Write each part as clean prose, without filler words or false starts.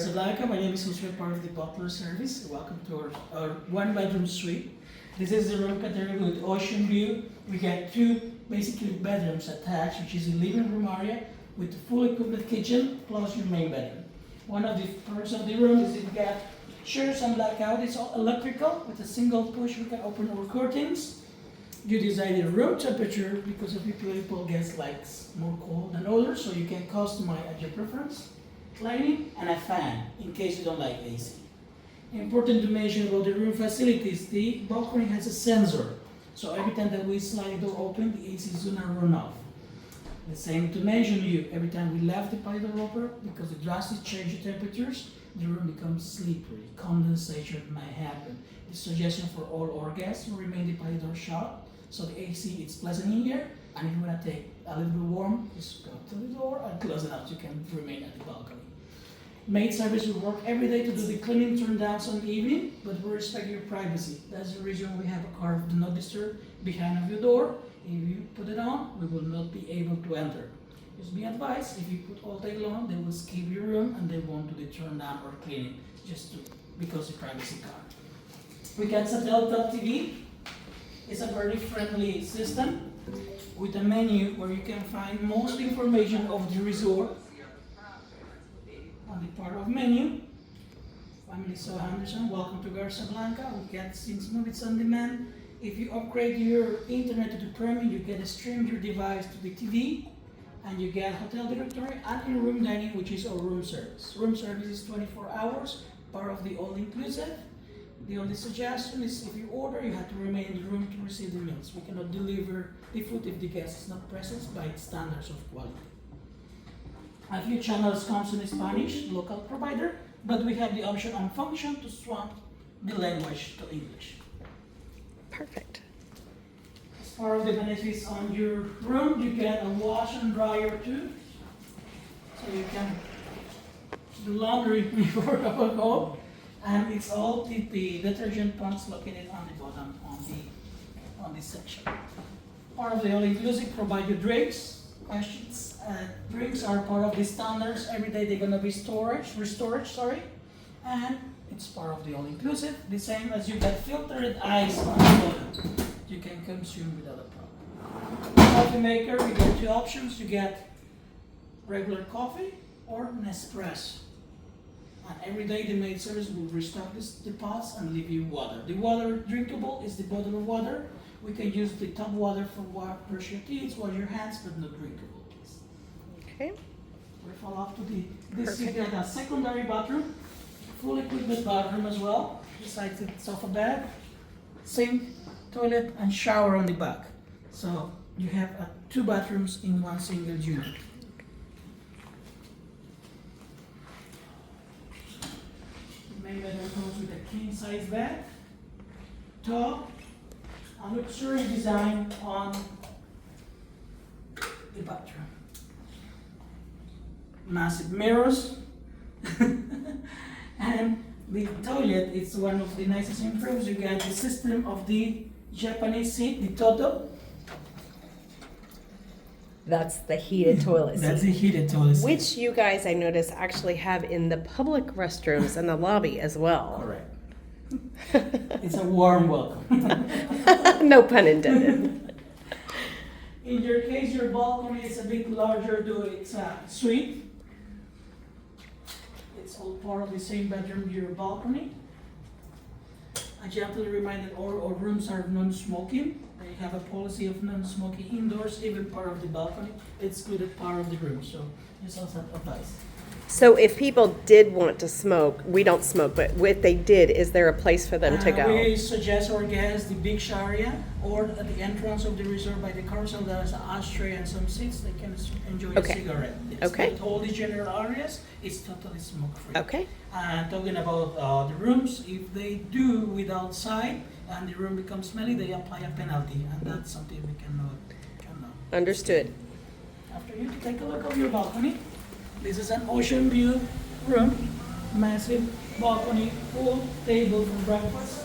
Garza Blanca. My name is Jose, part of the Butler service. Welcome to our one-bedroom suite. This is the room category with ocean view. We get two basically bedrooms attached, which is a living room area with a full equipped kitchen plus your main bedroom. One of the perks of the room is it got shades and blackout. It's all electrical with a single push. We can open our curtains. You decide the room temperature because of people get like more cold than others, so you can customize at your preference. Lighting and a fan in case you don't like AC. Important to mention about the room facilities, the balcony has a sensor. So every time that we slide the door open, the AC is gonna run off. The same to mention you, every time we left the pilot door open, because the drastic change in temperatures, the room becomes slippery. Condensation might happen. The suggestion for all our guests to remain the pilot door shut, so the AC is pleasant in here, and if you wanna take a little bit warm, just go to the door and close it out. You can remain at the balcony. Maid service will work every day to do the cleaning turn downs on the evening, but we respect your privacy. That's the reason we have a card do not disturb behind of your door. If you put it on, we will not be able to enter. Just be advised, if you put all day long, they will skip your room and they won't do the turn down or cleaning, because of privacy card. We got satellite TV. It's a very friendly system with a menu where you can find most information of the resort. On the part of menu, family so Henderson, welcome to Garza Blanca. We get since movies on demand. If you upgrade your internet to the premium, you get to stream your device to the TV, and you get hotel directory and in-room dining, which is our room service. Room service is 24 hours, part of the all-inclusive. The only suggestion is if you order, you have to remain in the room to receive the meals. We cannot deliver the food if the guest is not present by standards of quality. A few channels comes in Spanish, local provider, but we have the option on function to swap the language to English. Perfect. As part of the benefits on your room, you get a wash and dryer too, so you can do laundry before you go home. And it's all the detergent pumps located on the bottom on this section. Part of the all-inclusive provide you drinks. Questions. Drinks are part of the standards. Every day they're gonna be restored, and it's part of the all-inclusive. The same as you get filtered ice on the bottom. You can consume without a problem. Coffee maker, you get two options. You get regular coffee or Nespresso. And every day the maid service will restock the pots and leave you water. The water drinkable is the bottle of water. We can use the tap water for brush your teeth, wash your hands, but not drinkable, please. Okay. We follow up to this is a secondary bathroom, full equipment bathroom as well. Besides the sofa bed, sink, toilet, and shower on the back. So you have two bathrooms in one single unit. The main bedroom comes with a king size bed, tub, a luxury design on the bathroom. Massive mirrors. And the toilet is one of the nicest improvements. You get the system of the Japanese seat, the Toto. That's the heated toilet seat. That's the heated toilet seat. Which you guys, I noticed, actually have in the public restrooms and the lobby as well. Correct. It's a warm welcome. No pun intended. In your case, your balcony is a bit larger, though it's a suite. It's all part of the same bedroom, your balcony. I gently remind that all our rooms are non-smoking. They have a policy of non-smoking indoors, even part of the balcony. It's excluded part of the room, so just also advice. So if people did want to smoke, we don't smoke, but if they did, is there a place for them to go? We suggest our guests the beach area or at the entrance of the resort by the carousel. There's an ashtray and some seats. They can enjoy a cigarette. Yes. Okay. But all the general areas is totally smoke-free. Okay. And talking about the rooms, if they do without sign and the room becomes smelly, they apply a penalty, and that's something we cannot. Understood. After you take a look of your balcony, this is an ocean view room, massive balcony, full table for breakfast.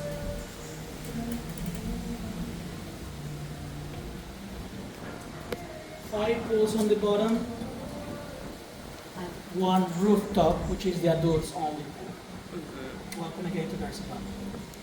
5 pools on the bottom, and one rooftop, which is the adults only pool. Welcome again to Garza Blanca.